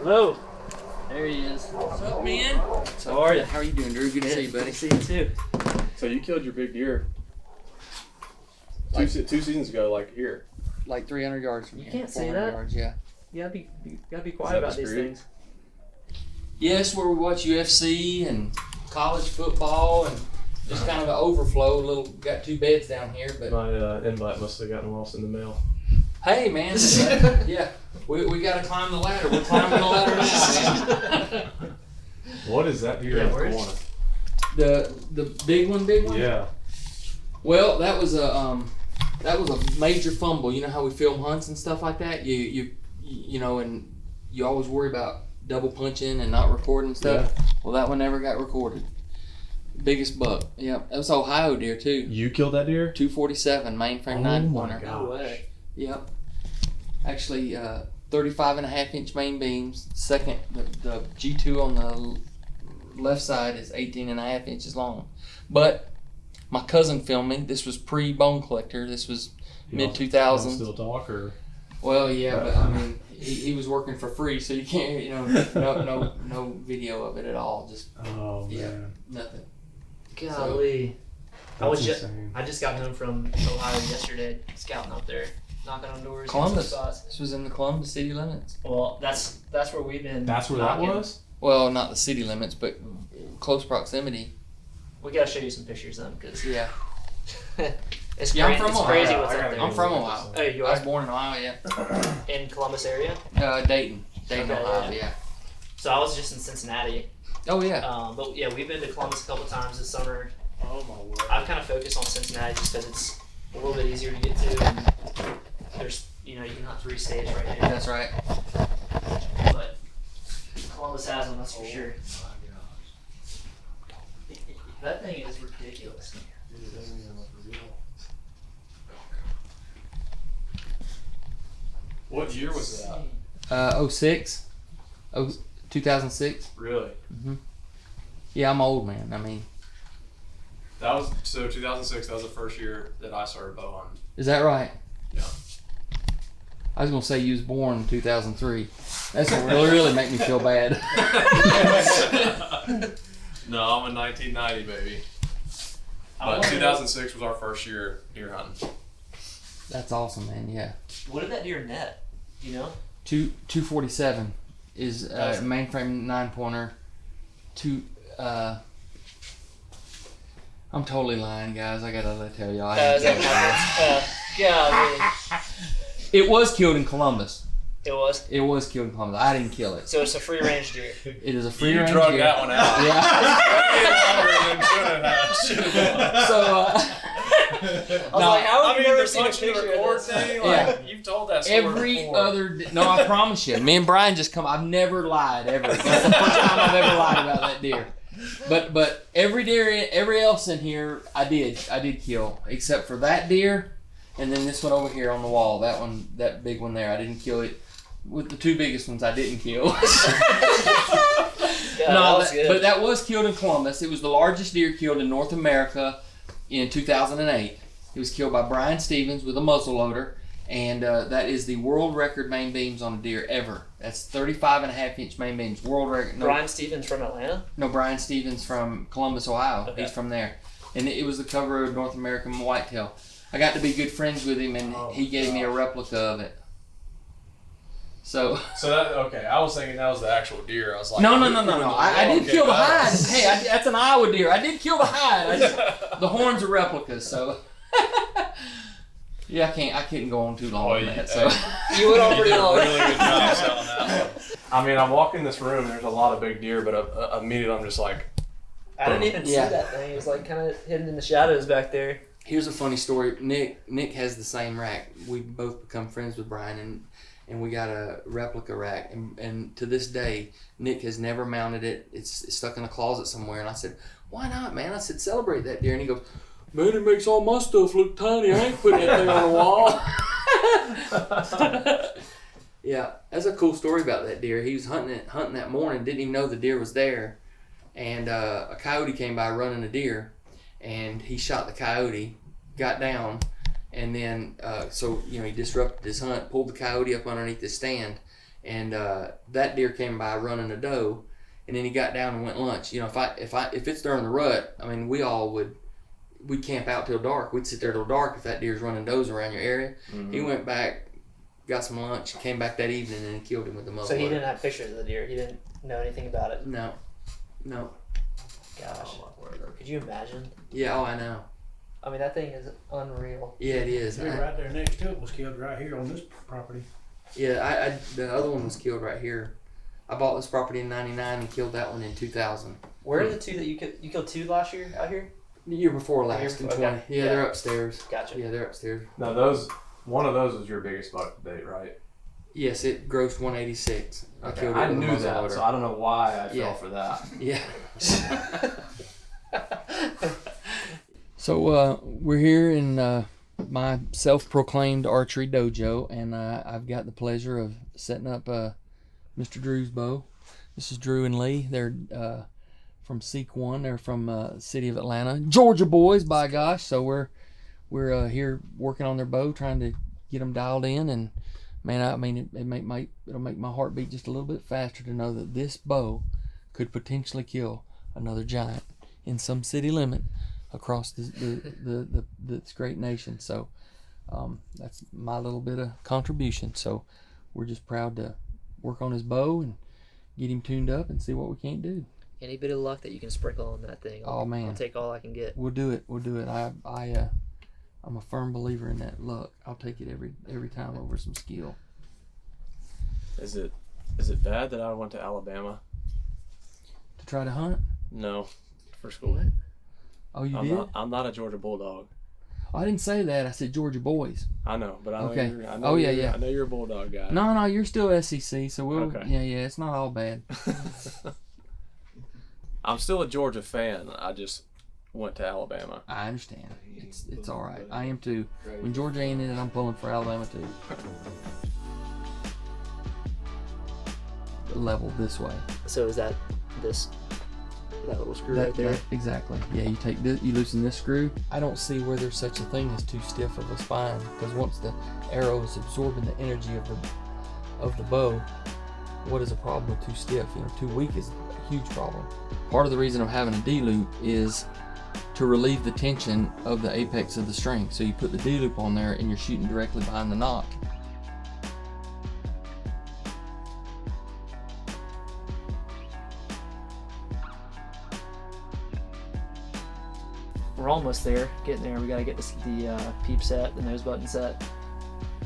Hello. There he is. What's up, man? How are you? How are you doing, Drew? Good to see you, buddy. Good to see you too. So you killed your big deer two seasons ago, like here. Like 300 yards from You here. can't say 400 that. yards, yeah. You gotta be quiet about these things. Yes, where we watch UFC and college football and just kind of an overflow. Got 2 beds down here, but My invite must have gotten lost in the mail. hey, man. Yeah, we got to climb the ladder. We're climbing the ladder now, man. What is that deer Yeah, in the where's- corner? The big one. Yeah. Well, that was a major fumble. You know how we film hunts and stuff like that. You know, and you always worry about double punching and not recording stuff. Yeah. Well, that one never got recorded. Biggest buck. Yep, that was Ohio deer too. You killed that deer? 247 mainframe 9-pointer. No way. Yep. Actually, 35.5-inch main beams. Second, the G2 on the left side is 18.5 inches long. But my cousin filmed me. This was pre-bone collector. This was mid-2000s. Still talk or? Well, yeah, but I mean, he was working for free, so you can't, no video of it at all. Just Oh yeah, man. nothing. Golly. That's insane. I just got home from Ohio yesterday, scouting up there, knocking on doors. Columbus. Some spots. This was in the Columbus city limits. Well, that's where we've been. That's where knocking. that was? Well, not the city limits, but close proximity. We gotta show you some pictures then, because Yeah. it's Yeah, I'm crazy. from It's Ohio. crazy I what's up gotta there. I'm from Ohio. Oh, you I was are born in Ohio, yeah. in Columbus area. Dayton, Okay, Ohio, yeah. So I was just in Cincinnati. Oh yeah. But yeah, we've been to Columbus a couple times this summer. Oh my word. I've kind of focused on Cincinnati just because it's a little bit easier to get to, and there's you can have 3 stays right here. That's right. But Columbus has one, that's for sure. That thing is ridiculous. What year was that? 06. 2006. Really? Yeah, I'm old, man. I mean, That was 2006. That was the first year that I started bow hunting. is that right? Yeah. I was gonna say you was born in 2003. That's gonna really make me feel bad. No, I'm a 1990 baby. But 2006 was our first year deer hunting. That's awesome, man. Yeah. What did that deer net? You know? 247 is That's- mainframe 9-pointer. I'm totally lying, guys. I gotta tell y'all. I didn't kill it. God, It was killed in Columbus. it was. It was killed in Columbus. I didn't kill it. So it's a free range deer. It is a free You range drug deer. that one out. Yeah. So I was like, how have you never seen a picture of this? thing? Yeah. Like, you've told that story every before. other no, I promise you. Me and Brian just come. I've never lied ever. That's the first time I've ever lied about that deer. But every deer, every else in here, I did kill, except for that deer, and then this one over here on the wall. That big one there, I didn't kill it. With the 2 biggest ones, I didn't kill. But that was killed in Columbus. It was the largest deer killed in North America in 2008. It was killed by Brian Stevens with a muzzleloader, and that is the world record main beams on a deer ever. That's 35.5-inch main beams, world record. No, Brian Stevens from Atlanta? no, Brian Stevens from Columbus, Ohio. Okay. He's from there, and it was the cover of North American Whitetail. I got to be good friends with him, and he gave me a replica of it. So that okay. I was thinking that was the actual deer. I was like, no. I did kill the hide. Hey, that's an Iowa deer. I did kill the hide. The horns are replicas, so. Yeah, I couldn't go on too long on that. So You went on You pretty did a long. really good job selling that one. I mean, I walk in this room. There's a lot of big deer, but immediately I'm just like, I didn't even see Yeah. that thing. It was like kind of hidden in the shadows back there. here's a funny story. Nick has the same rack. We both become friends with Brian, and we got a replica rack, and to this day, Nick has never mounted it. It's stuck in a closet somewhere. And I said, why not, man? I said, celebrate that deer. And he goes, man, it makes all my stuff look tiny. I ain't putting that thing on the wall. Yeah, that's a cool story about that deer. He was hunting that morning, didn't even know the deer was there, and a coyote came by running a deer, and he shot the coyote, got down, and then he disrupted his hunt, pulled the coyote up underneath his stand, and that deer came by running a doe, and then he got down and went lunch. You know, if it's during the rut, I mean, we'd camp out till dark. We'd sit there till dark if that deer's running does around your area. Mm-hmm. He went back, got some lunch, came back that evening, and killed him with the muzzleloader. So he didn't have pictures of the deer. He didn't know anything about it. No. Gosh, could you imagine? Yeah, I know. I mean, that thing is unreal. Yeah, it is. The deer right there next to it was killed right here on this property. Yeah, the other one was killed right here. I bought this property in '99 and killed that one in 2000. Where are the two that you killed two last year out here? The year before last in 20. Okay. Yeah, they're upstairs. Gotcha. Yeah, they're upstairs. Now one of those was your biggest buck to date, right? Yes, it grossed 186. Okay. I killed it. I with knew a that, muzzleloader. so I don't know why I fell for that. Yeah. So we're here in my self-proclaimed archery dojo, and I've got the pleasure of setting up Mr. Drew's bow. This is Drew and Lee. They're from Seek One. They're from city of Atlanta, Georgia boys, by gosh. So we're here working on their bow, trying to get them dialed in. And man, I mean, it'll make my heart beat just a little bit faster to know that this bow could potentially kill another giant in some city limit across this great nation. So that's my little bit of contribution. So we're just proud to work on his bow and get him tuned up and see what we can't do. Any bit of luck that you can sprinkle on that thing, Oh man, I'll take all I can get. We'll do it. I'm a firm believer in that luck. I'll take it every time over some skill. Is it bad that I went to Alabama? To try to hunt? No, for school. What? Oh, you did? I'm not a Georgia Bulldog. Oh, I didn't say that. I said Georgia boys. I know, but I know Okay. you're, I know Oh, yeah, you're, yeah. I know you're a Bulldog guy. No, you're still SEC, so we'll. Okay. Yeah, it's not all bad. I'm still a Georgia fan. I just went to Alabama. I understand. It's all right. I am too. When Georgia ain't in it, I'm pulling for Alabama too. Level this way. So is that little screw right there? Exactly. Yeah, you take this, you loosen this screw. I don't see where there's such a thing as too stiff of a spine, because once the arrow is absorbing the energy of the bow, what is a problem with too stiff? You know, too weak is a huge problem. Part of the reason of having a D-loop is to relieve the tension of the apex of the string. So you put the D-loop on there and you're shooting directly behind the nock. We're almost there, getting there. We gotta get the peep set, the nose button set.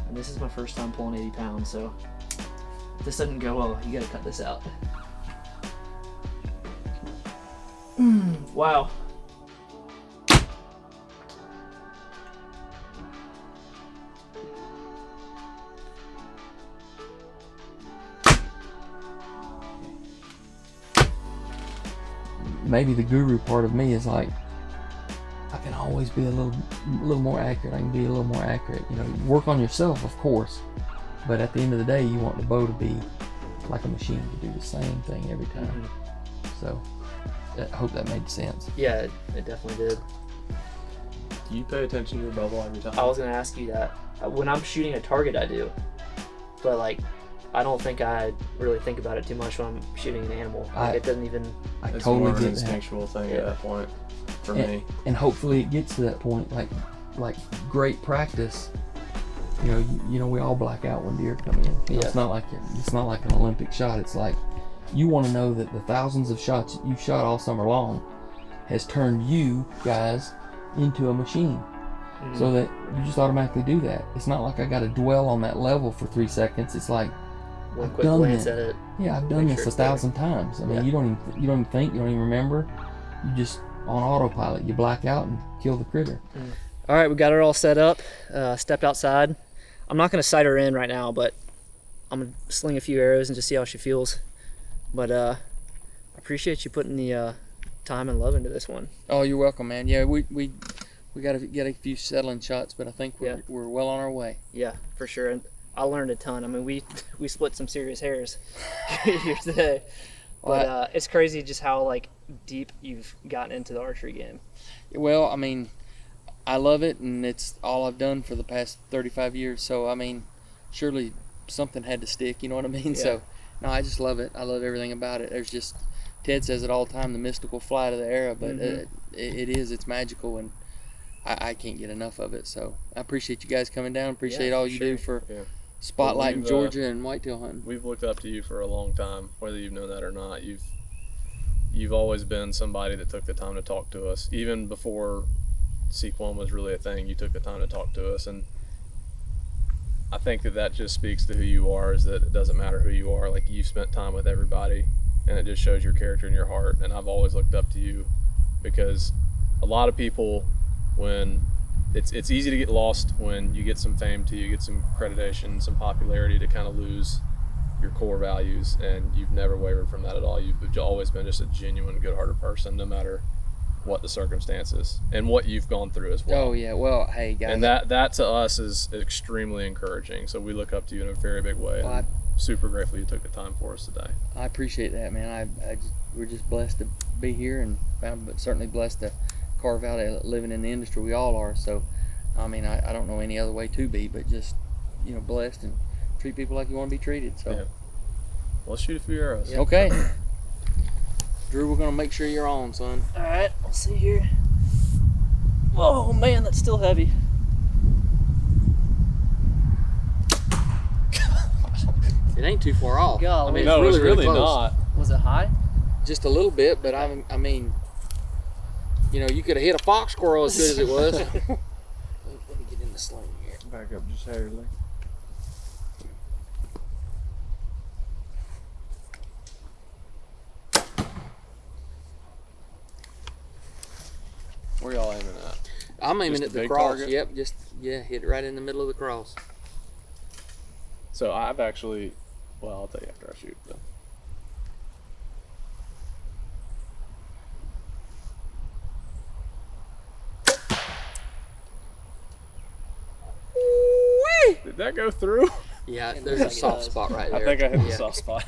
And this is my first time pulling 80 pounds, so if this doesn't go well, you gotta cut this out. Wow. Maybe the guru part of me is like, I can always be a little more accurate. I can be a little more accurate. You know, work on yourself, of course, but at the end of the day, you want the bow to be like a machine to do the same thing every time. Mm-hmm. So, I hope that made sense. Yeah, it definitely did. Do you pay attention to your bubble every time? I was gonna ask you that. When I'm shooting a target, I do, but like, I don't think I really think about it too much when I'm shooting an animal. Like, it doesn't even. I it's totally more of an get instinctual thing at that point for me. And hopefully it gets to that point, like great practice. You know, we all black out when deer come in. You know, it's not like an Olympic shot. It's like you want to know that the thousands of shots you've shot all summer long has turned you guys into a machine. Mm-hmm. So that you just automatically do that. It's not like I got to dwell on that level for 3 seconds. It's like one quick glance at it. Yeah, I've done this 1,000 times. I mean, you don't even think, you don't even remember. You just on autopilot. You black out and kill the critter. All right, we got her all set up. Stepped outside. I'm not gonna sight her in right now, but I'm gonna sling a few arrows and just see how she feels. But I appreciate you putting the time and love into this one. Oh, you're welcome, man. Yeah, we got to get a few settling shots, but I think we're well on our way. Yeah, for sure. And I learned a ton. I mean, we split some serious hairs here today. But it's crazy just how like deep you've gotten into the archery game. Well, I mean, I love it, and it's all I've done for the past 35 years. So I mean, surely something had to stick. You know what I mean? Yeah. So no, I just love it. I love everything about it. There's just, Ted says it all the time, the mystical flight of the arrow, but it is. It's magical, and I can't get enough of it. So I appreciate you guys coming down. Appreciate all you do for spotlighting we've, Georgia and whitetail hunting. We've looked up to you for a long time, whether you've known that or not. You've always been somebody that took the time to talk to us, even before Sequon was really a thing. You took the time to talk to us, and I think that just speaks to who you are. Is that it doesn't matter who you are. Like, you've spent time with everybody, and it just shows your character and your heart. And I've always looked up to you, because a lot of people, when it's easy to get lost when you get some fame to you, get some accreditation, some popularity, to kind of lose your core values, and you've never wavered from that at all. You've always been just a genuine, good-hearted person, no matter what the circumstances and what you've gone through as well. Oh yeah, well, hey guys, And that to us is extremely encouraging. So we look up to you in a very big way. Well, and super grateful you took the time for us today. I appreciate that, man. We're just blessed to be here, and but certainly blessed to carve out living in the industry we all are. So, I mean, I don't know any other way to be, but just, you know, blessed and treat people like you want to be treated. So, Yeah. Well, let's shoot a few arrows. Okay. Drew, we're gonna make sure you're on, son. All right, let's see here. Oh man, that's still heavy. It ain't too far off. Golly. I mean, No, it's it's really really close. not. Was it high? Just a little bit, but I mean, you know, you could have hit a fox squirrel as good as it was. Let me get in the sling here. Back up just barely. Where y'all aiming at? I'm aiming Just at a the big cross. target? Yep, just hit it right in the middle of the cross. So I've actually, well, I'll tell you after I shoot. Though. Did that go through? Yeah, It there's looks a like it soft does. spot right I there. think I hit the Yeah. soft spot.